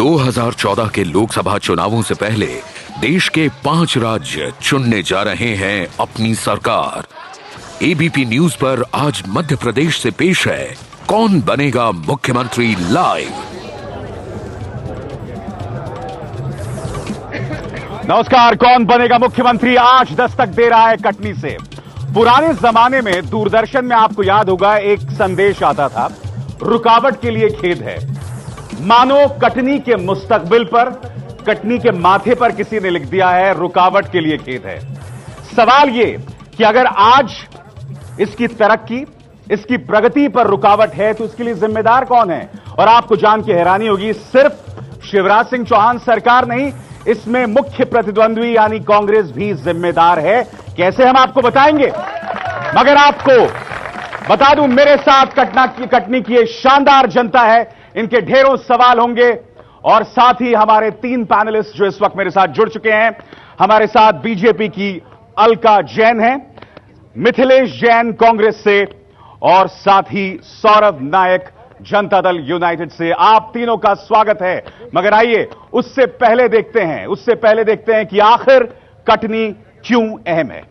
2014 के लोकसभा चुनावों से पहले देश के 5 राज्य चुनने जा रहे हैं अपनी सरकार। एबीपी न्यूज पर आज मध्य प्रदेश से पेश है कौन बनेगा मुख्यमंत्री लाइव। नमस्कार। कौन बनेगा मुख्यमंत्री आज दस्तक दे रहा है कटनी से। पुराने जमाने में दूरदर्शन में आपको याद होगा एक संदेश आता था, रुकावट के लिए खेद है। मानो कटनी के मुस्तकबिल पर, कटनी के माथे पर किसी ने लिख दिया है रुकावट के लिए खेद है। सवाल यह कि अगर आज इसकी तरक्की, इसकी प्रगति पर रुकावट है तो इसके लिए जिम्मेदार कौन है। और आपको जान के हैरानी होगी, सिर्फ शिवराज सिंह चौहान सरकार नहीं, इसमें मुख्य प्रतिद्वंद्वी यानी कांग्रेस भी जिम्मेदार है। कैसे हम आपको बताएंगे, मगर आपको बता दूं मेरे साथ कटनी की ये शानदार जनता है, इनके ढेरों सवाल होंगे। और साथ ही हमारे 3 पैनलिस्ट जो इस वक्त मेरे साथ जुड़ चुके हैं। हमारे साथ बीजेपी की अलका जैन है, मिथिलेश जैन कांग्रेस से, और साथ ही सौरभ नायक जनता दल यूनाइटेड से। आप तीनों का स्वागत है। मगर आइए उससे पहले देखते हैं कि आखिर कटनी क्यों अहम है।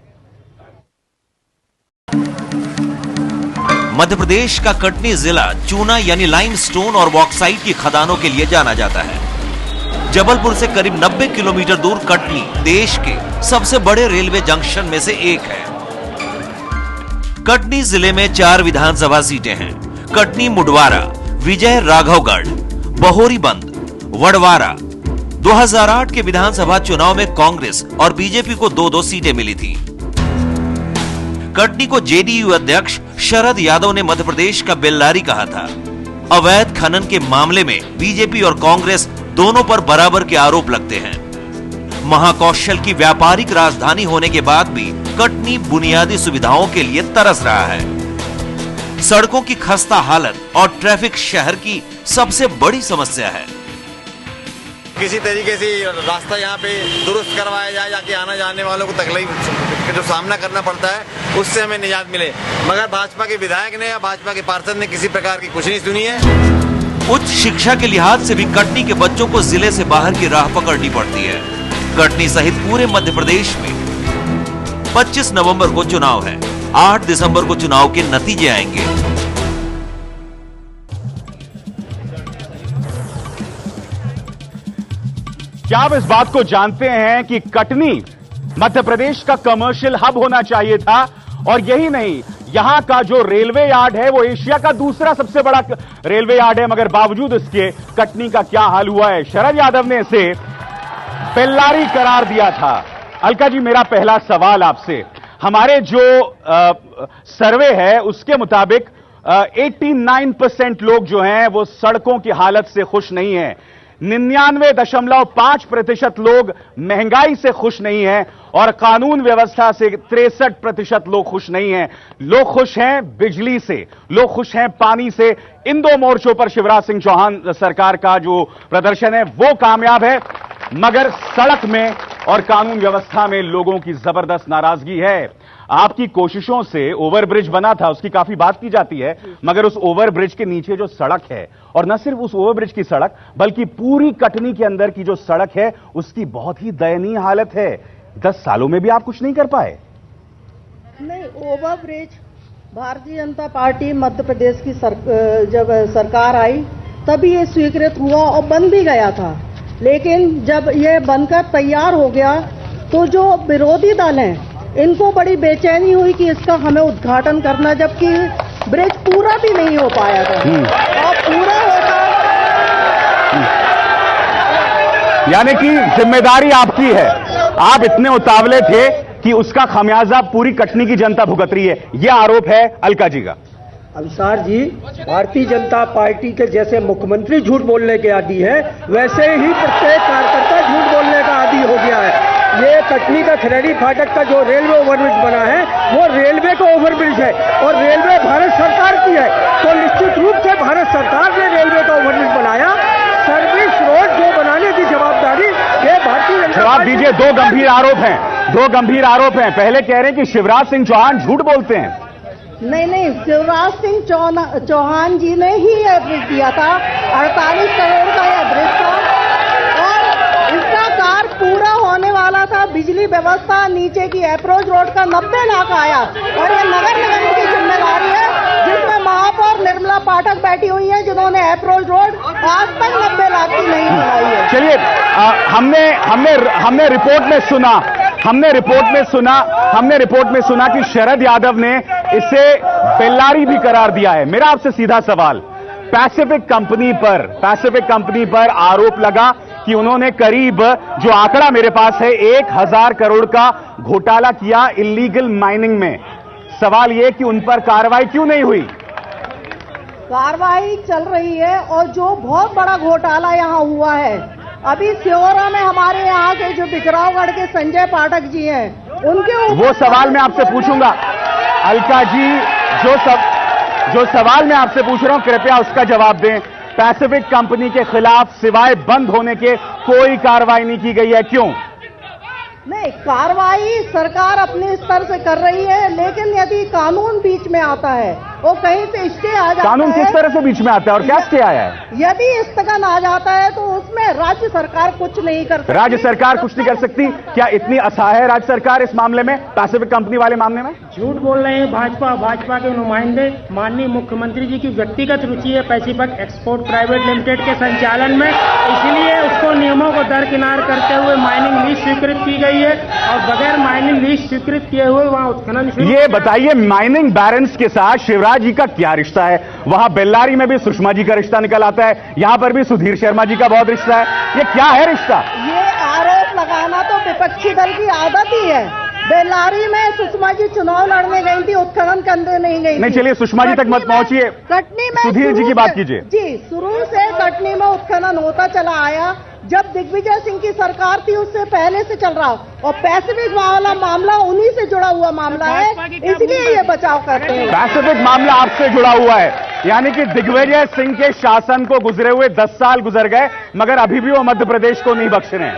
मध्य प्रदेश का कटनी जिला चूना यानी लाइमस्टोन और बॉक्साइट की खदानों के लिए जाना जाता है। जबलपुर से करीब 90 किलोमीटर दूर कटनी देश के सबसे बड़े रेलवे जंक्शन में से एक है। कटनी जिले में 4 विधानसभा सीटें हैं। कटनी मुडवारा, विजय राघवगढ़, बहोरीबंद, वडवारा। 2008 के विधानसभा चुनाव में कांग्रेस और बीजेपी को 2-2 सीटें मिली थी। कटनी को जेडीयू अध्यक्ष शरद यादव ने मध्य प्रदेश का बेल्लारी कहा था। अवैध खनन के मामले में बीजेपी और कांग्रेस दोनों पर बराबर के आरोप लगते हैं। महाकौशल की व्यापारिक राजधानी होने के बाद भी कटनी बुनियादी सुविधाओं के लिए तरस रहा है। सड़कों की खस्ता हालत और ट्रैफिक शहर की सबसे बड़ी समस्या है। किसी तरीके से रास्ता यहाँ पे दुरुस्त करवाया जाए, जाके आने जाने वालों को तकलीफ जो सामना करना पड़ता है उससे हमें निजात मिले। मगर भाजपा के विधायक ने या भाजपा के पार्षद ने किसी प्रकार की कुछ नहीं सुनी है। उच्च शिक्षा के लिहाज से भी कटनी के बच्चों को जिले से बाहर की राह पकड़नी पड़ती है। कटनी सहित पूरे मध्य प्रदेश में 25 नवंबर को चुनाव है। 8 दिसंबर को चुनाव के नतीजे आएंगे। क्या आप इस बात को जानते हैं कि कटनी मध्य प्रदेश का कमर्शियल हब होना चाहिए था। और यही नहीं, यहां का जो रेलवे यार्ड है वो एशिया का दूसरा सबसे बड़ा रेलवे यार्ड है। मगर बावजूद इसके कटनी का क्या हाल हुआ है। शरद यादव ने इसे बेल्लारी करार दिया था। अलका जी, मेरा पहला सवाल आपसे, हमारे जो सर्वे है उसके मुताबिक 89% लोग जो हैं वो सड़कों की हालत से खुश नहीं है। 99.5% लोग महंगाई से खुश नहीं हैं और कानून व्यवस्था से 63% लोग खुश नहीं हैं। लोग खुश हैं बिजली से, लोग खुश हैं पानी से। इन 2 मोर्चों पर शिवराज सिंह चौहान सरकार का जो प्रदर्शन है वो कामयाब है। मगर सड़क में और कानून व्यवस्था में लोगों की जबरदस्त नाराजगी है। आपकी कोशिशों से ओवरब्रिज बना था, उसकी काफी बात की जाती है, मगर उस ओवरब्रिज के नीचे जो सड़क है, और न सिर्फ उस ओवरब्रिज की सड़क बल्कि पूरी कटनी के अंदर की जो सड़क है उसकी बहुत ही दयनीय हालत है। 10 सालों में भी आप कुछ नहीं कर पाए। नहीं, ओवरब्रिज भारतीय जनता पार्टी मध्य प्रदेश की जब सरकार आई तभी ये स्वीकृत हुआ और बन भी गया था। लेकिन जब ये बनकर तैयार हो गया तो जो विरोधी दल हैं इनको बड़ी बेचैनी हुई कि इसका हमें उद्घाटन करना, जबकि ब्रिज पूरा भी नहीं हो पाया था। और पूरा होता, यानी कि जिम्मेदारी आपकी है। आप इतने उतावले थे कि उसका खमियाजा पूरी कटनी की जनता भुगत रही है। यह आरोप है अलका जी का। अंसार जी, भारतीय जनता पार्टी के जैसे मुख्यमंत्री झूठ बोलने के आदी है, वैसे ही प्रत्येक कार्यकर्ता झूठ बोलने का आदी हो गया है। ये कटनी का खरेड़ी फाटक का जो रेलवे ओवरब्रिज बना है वो रेलवे का ओवरब्रिज है और रेलवे भारत सरकार की है। तो निश्चित रूप से भारत सरकार ने रेलवे का ओवरब्रिज बनाया। सर्विस रोड जो बनाने की जवाबदारी ये भारतीय जनता। जवाब दीजिए। 2 गंभीर आरोप हैं। पहले कह रहे हैं कि शिवराज सिंह चौहान झूठ बोलते हैं। नहीं, शिवराज सिंह चौहान जी ने ही यह ब्रिज दिया था। 48 करोड़ का यह ब्रिज था। आने वाला था, बिजली व्यवस्था नीचे की अप्रोच रोड का 90 लाख आया और ये नगर निगम की जिम्मेदारी है, जिसमें महापौर निर्मला पाठक बैठी हुई है, जिन्होंने अप्रोच रोड आज तक 90 लाख की नहीं बनाई है। चलिए, हमने रिपोर्ट में सुना कि शरद यादव ने इसे बेल्लारी भी करार दिया है। मेरा आपसे सीधा सवाल, पैसिफिक कंपनी पर आरोप लगा कि उन्होंने करीब, जो आंकड़ा मेरे पास है, 1000 करोड़ का घोटाला किया इल्लीगल माइनिंग में। सवाल यह कि उन पर कार्रवाई क्यों नहीं हुई? कार्रवाई चल रही है और जो बहुत बड़ा घोटाला यहाँ हुआ है, अभी सिहोरा में हमारे यहाँ के जो बिजरावगढ़ के संजय पाठक जी हैं, उनके वो सवाल मैं आपसे पूछूंगा अलका जी, जो सवाल मैं आपसे पूछ रहा हूं, कृपया उसका जवाब दें। पैसिफिक कंपनी के खिलाफ सिवाय बंद होने के कोई कार्रवाई नहीं की गई है, क्यों? नहीं, कार्रवाई सरकार अपने स्तर से कर रही है, लेकिन यदि कानून बीच में आता है और कहीं से स्टे आ जाता है। कानून किस तरह से बीच में आता है और क्या स्टे आया है? यदि स्थगन आ जाता है तो उसमें राज्य सरकार कुछ नहीं कर सकती। राज्य सरकार कुछ नहीं कर सकती? क्या इतनी असहाय है राज्य सरकार इस मामले में, पैसिफिक कंपनी वाले मामले में? झूठ बोल रहे हैं भाजपा के नुमाइंदे। माननीय मुख्यमंत्री जी की व्यक्तिगत रुचि है पैसिफिक एक्सपोर्ट प्राइवेट लिमिटेड के संचालन में, इसलिए उसको नियमों को दरकिनार करते हुए माइनिंग लीज स्वीकृत की गई है और बगैर माइनिंग लीज स्वीकृत किए हुए वहाँ उत्खनन। ये बताइए, माइनिंग बैरन्स के साथ शिवराज जी का क्या रिश्ता है? वहां बेल्लारी में भी सुषमा जी का रिश्ता निकल आता है, यहां पर भी सुधीर शर्मा जी का बहुत रिश्ता है। ये क्या है रिश्ता? ये आरोप लगाना तो विपक्षी दल की आदत ही है। बेल्लारी में सुषमा जी चुनाव लड़ने गई थी, उत्खनन करने नहीं गई। नहीं, चलिए सुषमा जी तक मत पहुंचिए, कटनी में सुधीर जी की बात कीजिए। जी, शुरू से कटनी में उत्खनन होता चला आया। जब दिग्विजय सिंह की सरकार थी उससे पहले से चल रहा, और पैसिफिक वाला मामला उन्हीं से जुड़ा हुआ मामला है, इसलिए ये बचाव करते हैं। पैसिफिक मामला आपसे जुड़ा हुआ है, यानी कि दिग्विजय सिंह के शासन को गुजरे हुए 10 साल गुजर गए, मगर अभी भी वो मध्य प्रदेश को नहीं बख्श रहे हैं।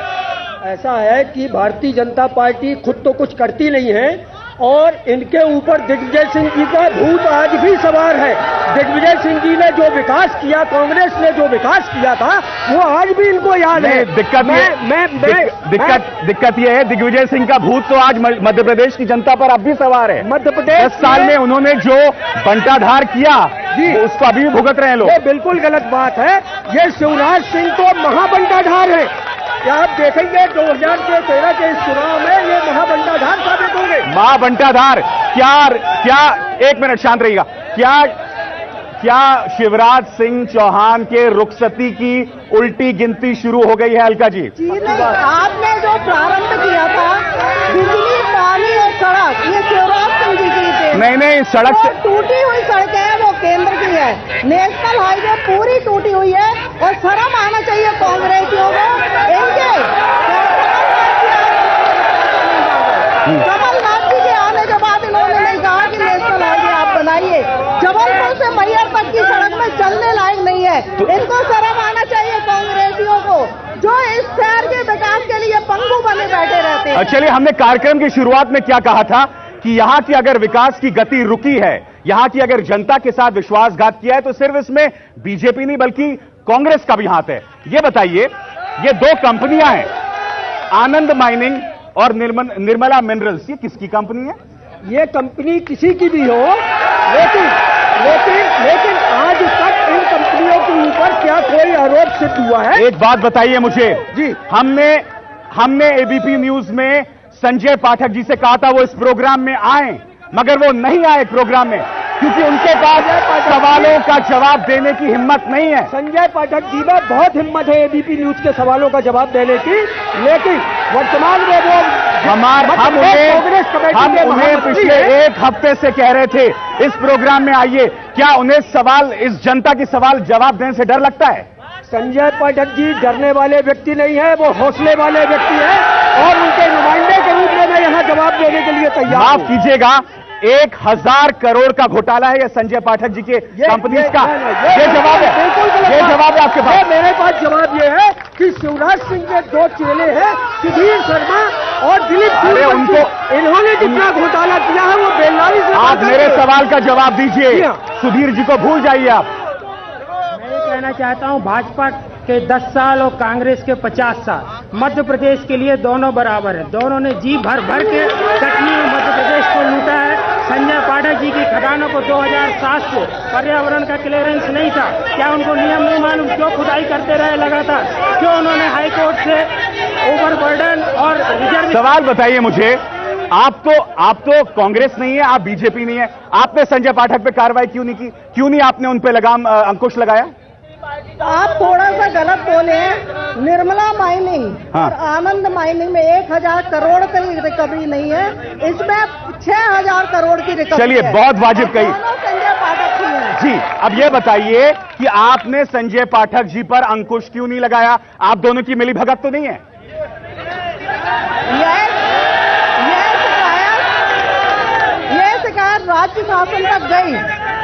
ऐसा है कि भारतीय जनता पार्टी खुद तो कुछ करती नहीं है और इनके ऊपर दिग्विजय सिंह जी का भूत आज भी सवार है। दिग्विजय सिंह जी ने जो विकास किया, कांग्रेस ने जो विकास किया था, वो आज भी इनको याद है। दिक्कत ये है, दिग्विजय सिंह का भूत तो आज मध्य प्रदेश की जनता पर अब भी सवार है। मध्य प्रदेश 10 साल में उन्होंने जो बंटाधार किया, उसको अभी भी भुगत रहे हैं लोग। ये बिल्कुल गलत बात है। ये शिवराज सिंह तो महाबंटाधार है। क्या आप देखेंगे 2013 के इस चुनाव में ये महाबंटाधार साबित होंगे। महाबंटाधार क्या एक मिनट शांत रहिएगा। क्या शिवराज सिंह चौहान के रुखसती की उल्टी गिनती शुरू हो गई है अलका जी? आपने जो प्रारंभ किया था, बिजली, पानी और सड़क, ये शिवराज सिंह जी की थी। नहीं, सड़क से टूटी हुई सड़कें हैं, वो केंद्र की है। नेशनल हाईवे पूरी टूटी हुई है और शर्म आना चाहिए कांग्रेसियों को। इनके कमलनाथ जी के आने के बाद इन्होंने नहीं कहा कि नेशनल हाईवे आप बनाइए। जबलपुर से मैहर तक की सड़क में चलने लायक नहीं है। इनको शर्म आना चाहिए कांग्रेसियों को, जो इस शहर के विकास के लिए पंगु बने बैठे रहते हैं। चलिए, हमने कार्यक्रम की शुरुआत में क्या कहा था कि यहां की अगर विकास की गति रुकी है, यहां की अगर जनता के साथ विश्वासघात किया है, तो सिर्फ इसमें बीजेपी नहीं बल्कि कांग्रेस का भी हाथ है। ये बताइए, ये 2 कंपनियां हैं, आनंद माइनिंग और निर्मला मिनरल्स, ये किसकी कंपनी है? ये कंपनी किसी की भी हो, लेकिन आज तक इन कंपनियों के ऊपर क्या कोई आरोप सिद्ध हुआ है? एक बात बताइए मुझे जी। हमने एबीपी न्यूज में संजय पाठक जी से कहा था वो इस प्रोग्राम में आए, मगर वो नहीं आए प्रोग्राम में, क्योंकि उनके पास सवालों का जवाब देने की हिम्मत नहीं है। संजय पाठक जी में बहुत हिम्मत है एबीपी न्यूज के सवालों का जवाब देने की, लेकिन वर्तमान में वो हम उन्हें पिछले 1 हफ्ते से कह रहे थे इस प्रोग्राम में आइए। क्या उन्हें सवाल, इस जनता की सवाल जवाब देने से डर लगता है? संजय पाठक जी डरने वाले व्यक्ति नहीं है, वो हौसले वाले व्यक्ति है और उनके नुमाइंदे के रूप में मैं यहाँ जवाब देने के लिए तैयार हूं। माफ कीजिएगा, 1000 करोड़ का घोटाला है ये संजय पाठक जी के कंपनी का। ये जवाब है, ये जवाब है आपके पास? मेरे पास जवाब ये है कि शिवराज सिंह के 2 चेले हैं, सुधीर शर्मा और दिलीप अरे उनको, इन्होंने जितना घोटाला किया है वो बेल्लारी से। आप मेरे सवाल का जवाब दीजिए। सुधीर जी को भूल जाइए आप। मैं ये कहना चाहता हूँ भाजपा के 10 साल और कांग्रेस के 50 साल मध्य प्रदेश के लिए दोनों बराबर है। दोनों ने जी भर भर के कटनी और मध्य प्रदेश को लूटा है। संजय पाठक जी की खदानों को 2007 से पर्यावरण का क्लियरेंस नहीं था, क्या उनको नियम नहीं मालूम? क्यों खुदाई करते रहे लगातार? क्यों उन्होंने हाईकोर्ट से ओवरबर्डन और रिजर्व? सवाल बताइए मुझे, आप तो कांग्रेस नहीं है, आप बीजेपी नहीं है, आपने संजय पाठक पे कार्रवाई क्यों नहीं की? क्यों नहीं आपने उन पे अंकुश लगाया? आप थोड़ा सा गलत बोले हैं। निर्मला माइनिंग और आनंद माइनिंग में 1000 करोड़ की रिकवरी नहीं है, इसमें 6000 करोड़ की रिकवरी। चलिए, बहुत वाजिब कही। संजय पाठक जी हैं। जी, अब ये बताइए कि आपने संजय पाठक जी पर अंकुश क्यों नहीं लगाया? आप दोनों की मिलीभगत तो नहीं है? ये शिकायत राज्य शासन तक गई,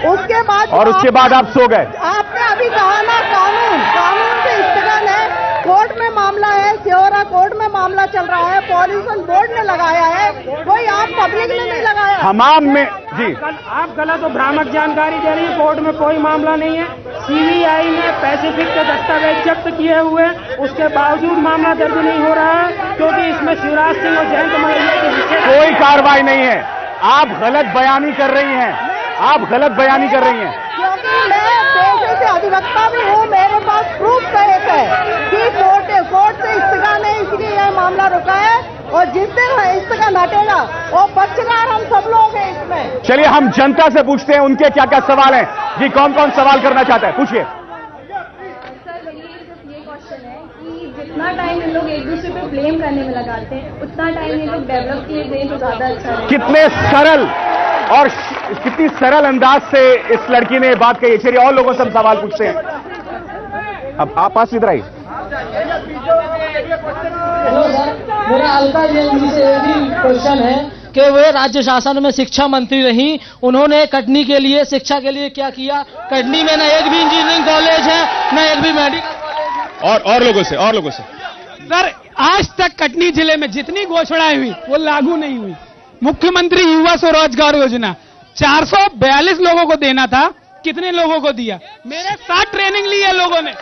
उसके बाद और उसके बाद आप सो गए। आपने अभी कहा ना, कानून से स्थगन है, कोर्ट में मामला है, सिहोरा कोर्ट में मामला चल रहा है, पॉल्यूशन बोर्ड ने लगाया है, कोई आप पब्लिक ने नहीं लगाया। हमाम में जी आप गलत और भ्रामक जानकारी दे रही है। कोर्ट में कोई मामला नहीं है। सीबीआई ने पैसिफिक के दस्तावेज जब्त किए हुए, उसके बावजूद मामला दर्ज नहीं हो रहा है क्योंकि इसमें शिवराज सिंह और जयंत मलैया के विषय कोई कार्रवाई नहीं है। आप गलत बयानी कर रही हैं, आप गलत बयानी कर रही हैं। क्योंकि मैं पेशे से अधिवक्ता भी हूँ, मेरे पास प्रूफ सहित है कि कोर्ट से स्थगन है, इसलिए यह मामला रुका है, और जिस दिन स्थगन हटेगा वो पक्षकार हम सब लोग हैं इसमें। चलिए, हम जनता से पूछते हैं उनके क्या क्या सवाल हैं। जी, कौन कौन सवाल करना चाहता है? पूछिए। जितना टाइम ये लोग एक दूसरे पे ब्लेम करने में लगाते हैं, उतना टाइम ये लोग डेवलप किए गए तो ज्यादा अच्छा है। कितने सरल और कितनी सरल अंदाज से इस लड़की ने बात कही। चलिए, और लोगों से हम सवाल पूछते हैं। अब आप पास इधर आइए। मेरा अलका जी से एक ही क्वेश्चन है कि वे राज्य शासन में शिक्षा मंत्री रही, उन्होंने कटनी के लिए शिक्षा के लिए क्या किया? कटनी में न एक भी इंजीनियरिंग कॉलेज है, न एक भी मेडिकल कॉलेज है। और लोगों से सर, आज तक कटनी जिले में जितनी घोषणाएं हुई वो लागू नहीं हुई। मुख्यमंत्री युवा स्वरोजगार योजना 442 लोगों को देना था, कितने लोगों को दिया? मेरे साथ ट्रेनिंग ली है लोगों ने।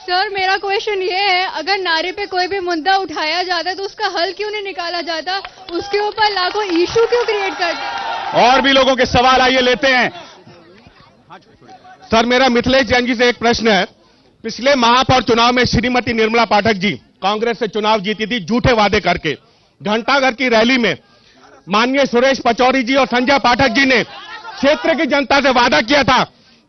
सर, मेरा क्वेश्चन ये है, अगर नारे पे कोई भी मुद्दा उठाया जाता है तो उसका हल क्यों नहीं निकाला जाता? उसके ऊपर लाखों इशू क्यों क्रिएट करते? और भी लोगों के सवाल आइए लेते हैं। सर, मेरा मिथिलेश जैन जी से एक प्रश्न है। पिछले महापौर चुनाव में श्रीमती निर्मला पाठक जी कांग्रेस से चुनाव जीती थी झूठे वादे करके। घंटाघर की रैली में माननीय सुरेश पचौरी जी और संजय पाठक जी ने क्षेत्र की जनता से वादा किया था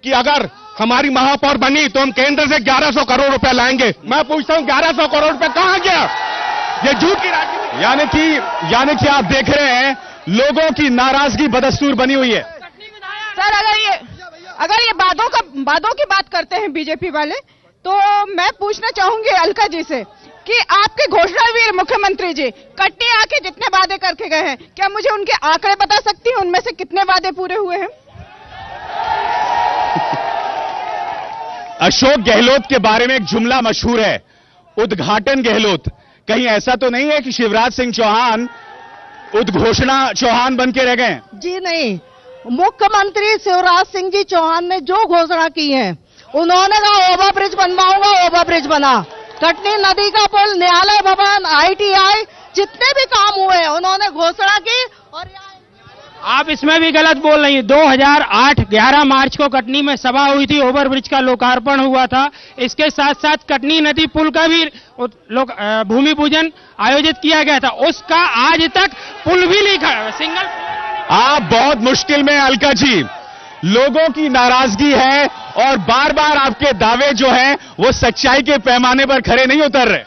कि अगर हमारी महापौर बनी तो हम केंद्र से 1100 करोड़ रुपए लाएंगे। मैं पूछता हूं 1100 करोड़ रुपए कहां गया? ये झूठ की राजनीति। यानी कि आप देख रहे हैं लोगों की नाराजगी बदस्तूर बनी हुई है। सर, अगर ये वादों की बात करते हैं बीजेपी वाले, तो मैं पूछना चाहूंगी अलका जी से कि आपके घोषणावीर मुख्यमंत्री जी कटनी आके जितने वादे करके गए हैं, क्या मुझे उनके आंकड़े बता सकती हैं उनमें से कितने वादे पूरे हुए हैं? अशोक गहलोत के बारे में एक जुमला मशहूर है, उद्घाटन गहलोत। कहीं ऐसा तो नहीं है कि शिवराज सिंह चौहान उद्घोषणा चौहान बन के रह गए? जी नहीं, मुख्यमंत्री शिवराज सिंह जी चौहान ने जो घोषणा की है, उन्होंने कहा ओवरब्रिज बनवाऊंगा, ओवरब्रिज बना। कटनी नदी का पुल, न्यायालय भवन, ITI, जितने भी काम हुए उन्होंने घोषणा की। और आप इसमें भी गलत बोल रही हैं। 2008 11 मार्च को कटनी में सभा हुई थी, ओवरब्रिज का लोकार्पण हुआ था। इसके साथ साथ कटनी नदी पुल का भी भूमि पूजन आयोजित किया गया था। उसका आज तक पुल भी नहीं खड़ा, सिंगल। आप बहुत मुश्किल में अलका जी, लोगों की नाराजगी है और बार बार आपके दावे जो हैं वो सच्चाई के पैमाने पर खरे नहीं उतर रहे।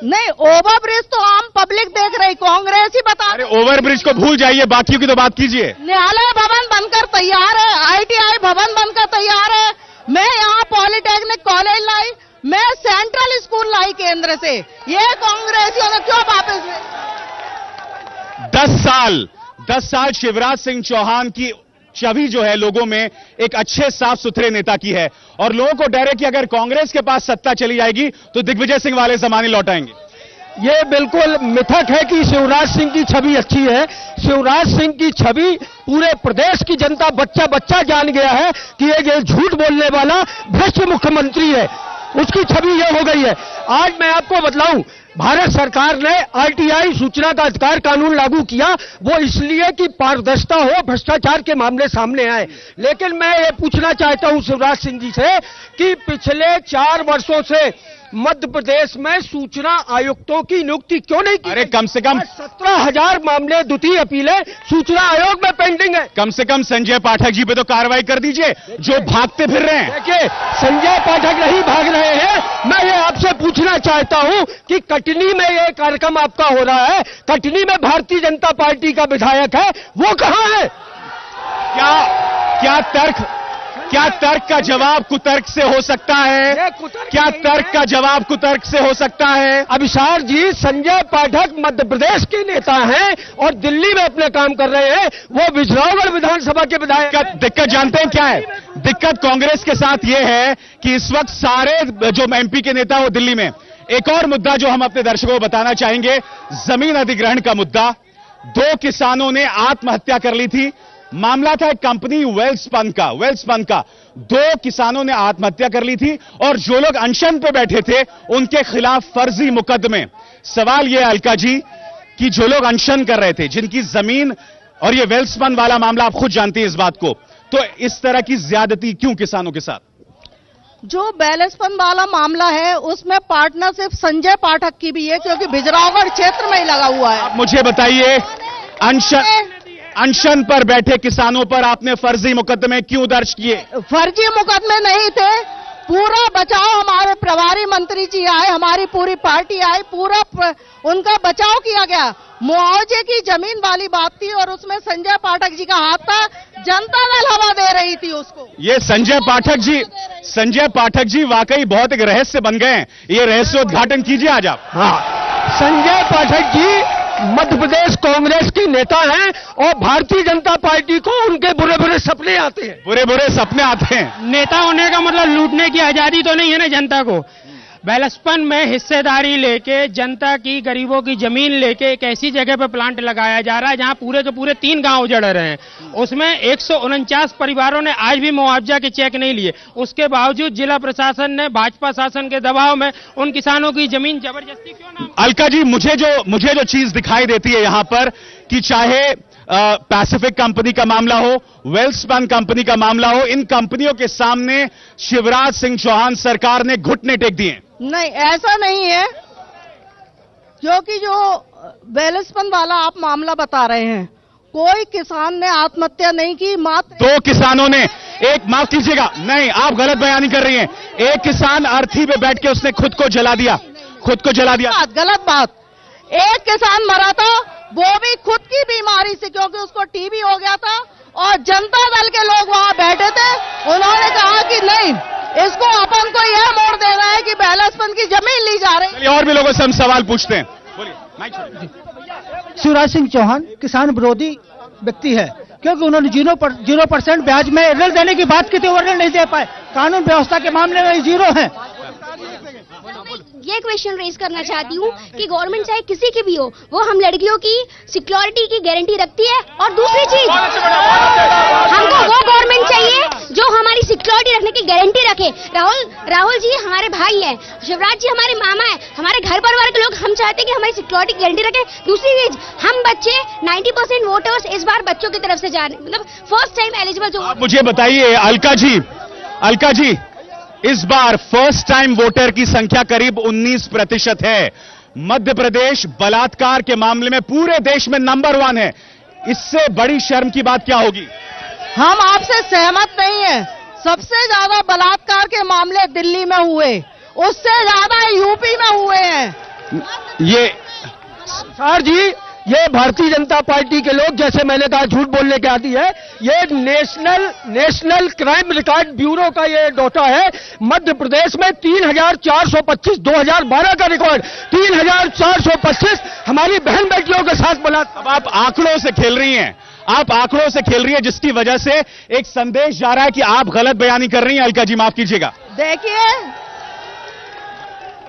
नहीं, ओवरब्रिज तो आम पब्लिक देख रही, कांग्रेस ही बता। अरे ओवरब्रिज को भूल जाइए, बाकियों की तो बात कीजिए। न्यायालय भवन बनकर तैयार है, ITI भवन बनकर तैयार है। मैं यहाँ पॉलिटेक्निक कॉलेज लाई, मैं सेंट्रल स्कूल लाई केंद्र से। ये कांग्रेसियों ने क्यों वापस ले? 10 साल शिवराज सिंह चौहान की छवि जो है लोगों में एक अच्छे साफ सुथरे नेता की है, और लोगों को डर है कि अगर कांग्रेस के पास सत्ता चली जाएगी तो दिग्विजय सिंह वाले जमाने लौट आएंगे। ये बिल्कुल मिथक है कि शिवराज सिंह की छवि अच्छी है। शिवराज सिंह की छवि पूरे प्रदेश की जनता बच्चा बच्चा जान गया है कि ये झूठ बोलने वाला भ्रष्ट मुख्यमंत्री है, उसकी छवि ये हो गई है। आज मैं आपको बतलाऊं, भारत सरकार ने आरटीआई सूचना का अधिकार कानून लागू किया, वो इसलिए कि पारदर्शिता हो, भ्रष्टाचार के मामले सामने आए। लेकिन मैं ये पूछना चाहता हूं शिवराज सिंह जी से कि पिछले 4 वर्षों से मध्य प्रदेश में सूचना आयुक्तों की नियुक्ति क्यों नहीं की? अरे कम से कम 17,000 मामले द्वितीय अपीलें सूचना आयोग में पेंडिंग है। कम से कम संजय पाठक जी पे तो कार्रवाई कर दीजिए, जो भागते फिर रहे हैं। देखिए, संजय पाठक नहीं भाग रहे हैं। मैं ये आपसे पूछना चाहता हूं कि कटनी में ये कार्यक्रम आपका हो रहा है, कटनी में भारतीय जनता पार्टी का विधायक है, वो कहां है? क्या तर्क का जवाब कुतर्क से हो सकता है? क्या तर्क का जवाब कुतर्क से हो सकता है? अभिसार जी, संजय पाठक मध्य प्रदेश के नेता हैं और दिल्ली में अपने काम कर रहे हैं, वो बिजनौर विधानसभा के विधायक। दिक्कत जानते हैं क्या है? दिक्कत कांग्रेस के साथ ये है कि इस वक्त सारे जो एमपी के नेता वो दिल्ली में। एक और मुद्दा जो हम अपने दर्शकों को बताना चाहेंगे, जमीन अधिग्रहण का मुद्दा। 2 किसानों ने आत्महत्या कर ली थी। मामला था एक कंपनी वेल्सपन का 2 किसानों ने आत्महत्या कर ली थी और जो लोग अनशन पे बैठे थे उनके खिलाफ फर्जी मुकदमे। सवाल यह अलका जी कि जो लोग अनशन कर रहे थे, जिनकी जमीन, और ये वेल्सपन वाला मामला आप खुद जानती हैं इस बात को, तो इस तरह की ज्यादती क्यों किसानों के साथ? जो वेल्सपन वाला मामला है उसमें पार्टनरशिप संजय पाठक की भी है, क्योंकि बिजरावगढ़ क्षेत्र में ही लगा हुआ है। आप मुझे बताइए, अनशन पर बैठे किसानों पर आपने फर्जी मुकदमे क्यों दर्ज किए? फर्जी मुकदमे नहीं थे, पूरा बचाव हमारे प्रभारी मंत्री जी आए, हमारी पूरी पार्टी आई, पूरा उनका बचाव किया गया। मुआवजे की जमीन वाली बात थी और उसमें संजय पाठक जी का हाथ था, जनता दल हवा दे रही थी उसको। ये संजय पाठक जी वाकई बहुत एक रहस्य बन गए हैं। ये रहस्योद्घाटन कीजिए आज आप। हाँ, संजय पाठक जी मध्य प्रदेश कांग्रेस के नेता हैं और भारतीय जनता पार्टी को उनके बुरे बुरे सपने आते हैं। नेता होने का मतलब लूटने की आजादी तो नहीं है ना जनता को। वेल्सपन में हिस्सेदारी लेके जनता की, गरीबों की जमीन लेके एक ऐसी जगह पे प्लांट लगाया जा रहा है जहां पूरे के पूरे 3 गांव उजड़ रहे हैं। उसमें 149 परिवारों ने आज भी मुआवजा के चेक नहीं लिए। उसके बावजूद जिला प्रशासन ने भाजपा शासन के दबाव में उन किसानों की जमीन जबरदस्ती क्यों ना। अलका जी, मुझे जो चीज दिखाई देती है यहां पर कि चाहे पैसिफिक कंपनी का मामला हो, वेल्सपन कंपनी का मामला हो, इन कंपनियों के सामने शिवराज सिंह चौहान सरकार ने घुटने टेक दिए। नहीं, ऐसा नहीं है, क्योंकि जो वेल्सपन वाला आप मामला बता रहे हैं, कोई किसान ने आत्महत्या नहीं की। मात्र 2 किसानों ने, एक माफ कीजिएगा, नहीं आप गलत बयानी कर रही हैं। एक किसान अर्थी पे बैठ के उसने खुद को जला दिया। गलत बात। एक किसान मरा था, वो भी खुद की बीमारी से, क्योंकि उसको टीबी हो गया था और जनता दल के लोग वहां बैठे थे। उन्होंने कहा कि नहीं, इसको अपन को यह मोड़ देना है कि वेल्सपन की जमीन ली जा रही है। और भी लोगों से हम सवाल पूछते हैं। शिवराज सिंह चौहान किसान विरोधी व्यक्ति है, क्योंकि उन्होंने 0% ब्याज में ऋण देने की बात की थी, वो ऋण नहीं दे पाए। कानून व्यवस्था के मामले में 0 है। ये क्वेश्चन रेज करना चाहती हूँ कि गवर्नमेंट चाहे किसी की भी हो, वो हम लड़कियों की सिक्योरिटी की गारंटी रखती है। और दूसरी चीज, हमको वो गवर्नमेंट चाहिए जो हमारी सिक्योरिटी रखने की गारंटी रखे। राहुल जी हमारे भाई हैं, शिवराज जी हमारे मामा हैं, हमारे घर परिवार के लोग, हम चाहते हैं कि हमारी सिक्योरिटी की गारंटी रखे। दूसरी चीज, हम बच्चे 90% वोटर्स इस बार बच्चों की तरफ से जा रहे, मतलब फर्स्ट टाइम एलिजिबल जो। आप मुझे बताइए अलका जी, इस बार फर्स्ट टाइम वोटर की संख्या करीब 19% है। मध्य प्रदेश बलात्कार के मामले में पूरे देश में नंबर 1 है। इससे बड़ी शर्म की बात क्या होगी? हम आपसे सहमत नहीं है। सबसे ज्यादा बलात्कार के मामले दिल्ली में हुए, उससे ज्यादा यूपी में हुए हैं। ये सर जी, ये भारतीय जनता पार्टी के लोग, जैसे मैंने कहा, झूठ बोलने के आदी है। ये नेशनल क्राइम रिकॉर्ड ब्यूरो का ये डाटा है। मध्य प्रदेश में 3,425 2012 का रिकॉर्ड, 3,425 हमारी बहन बेटियों के साथ बलात्कार। अब आप आंकड़ों से खेल रही हैं, जिसकी वजह से एक संदेश जा रहा है कि आप गलत बयानी कर रही हैं। अलका जी माफ कीजिएगा। देखिए,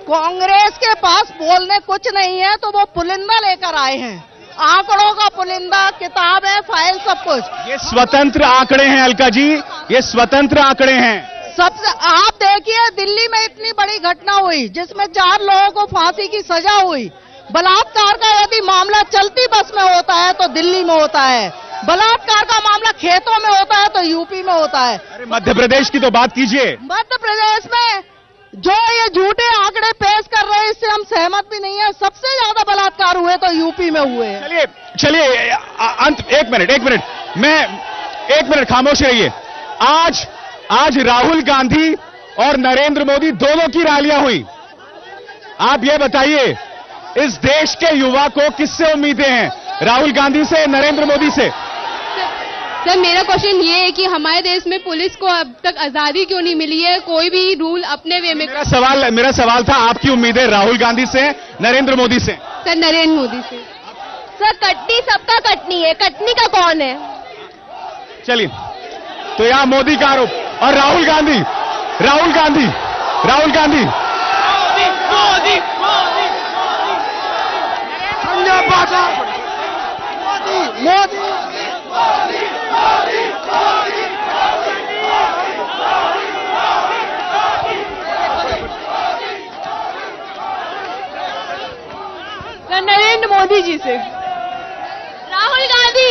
कांग्रेस के पास बोलने कुछ नहीं है तो वो पुलिंदा लेकर आए हैं, आंकड़ों का पुलिंदा, किताब है, फाइल, सब कुछ। ये स्वतंत्र आंकड़े हैं अलका जी, ये स्वतंत्र आंकड़े हैं। सबसे आप देखिए, दिल्ली में इतनी बड़ी घटना हुई जिसमें 4 लोगों को फांसी की सजा हुई। बलात्कार का यदि मामला चलती बस में होता है तो दिल्ली में होता है, बलात्कार का मामला खेतों में होता है तो यूपी में होता है। अरे मध्य प्रदेश की तो बात कीजिए। मध्य प्रदेश में जो ये झूठे आंकड़े पेश कर रहे हैं इससे हम सहमत भी नहीं है। सबसे ज्यादा बलात्कार हुए तो यूपी में हुए हैं। चलिए एक मिनट, मैं 1 मिनट खामोश रहिए। आज राहुल गांधी और नरेंद्र मोदी दोनों की रैलियां हुई। आप ये बताइए, इस देश के युवा को किससे उम्मीदें हैं, राहुल गांधी से, नरेंद्र मोदी से? सर, मेरा क्वेश्चन ये है कि हमारे देश में पुलिस को अब तक आजादी क्यों नहीं मिली है, कोई भी रूल अपने वे में। मेरा सवाल था, आपकी उम्मीदें राहुल गांधी से, नरेंद्र मोदी से? सर, नरेंद्र मोदी से। सर, कटनी सबका कटनी है, कटनी का कौन है? चलिए, तो यहाँ मोदी का आरोप और राहुल गांधी नरेंद्र मोदी जी से। राहुल गांधी।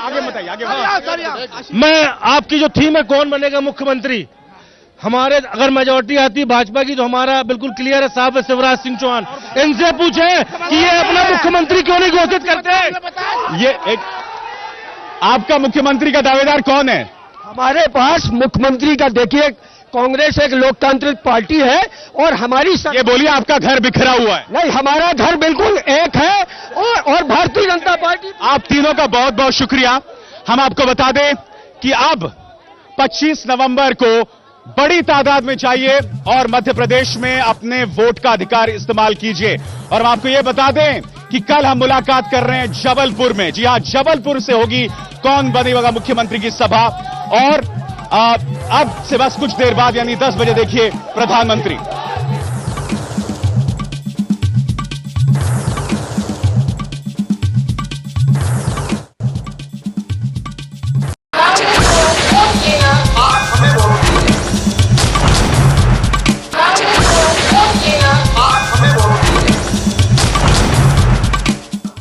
आगे बताइए। मैं आपकी जो थीम है कौन बनेगा मुख्यमंत्री, हमारे अगर मेजोरिटी आती भाजपा की तो हमारा बिल्कुल क्लियर है, साहब है शिवराज सिंह चौहान। इनसे पूछे कि ये अपना मुख्यमंत्री क्यों नहीं घोषित करते। ये एक आपका मुख्यमंत्री का दावेदार कौन है? हमारे पास मुख्यमंत्री का देखिए, कांग्रेस एक लोकतांत्रिक पार्टी है और हमारी ये बोलिए, आपका घर बिखरा हुआ है? नहीं, हमारा घर बिल्कुल एक है और भारतीय जनता पार्टी। आप तीनों का बहुत बहुत शुक्रिया। हम आपको बता दें कि अब 25 नवंबर को बड़ी तादाद में चाहिए और मध्य प्रदेश में अपने वोट का अधिकार इस्तेमाल कीजिए। और हम आपको यह बता दें कि कल हम मुलाकात कर रहे हैं जबलपुर में। जी हां, जबलपुर से होगी कौन बनेगा मुख्यमंत्री की सभा। और अब से बस कुछ देर बाद यानी 10 बजे देखिए प्रधानमंत्री।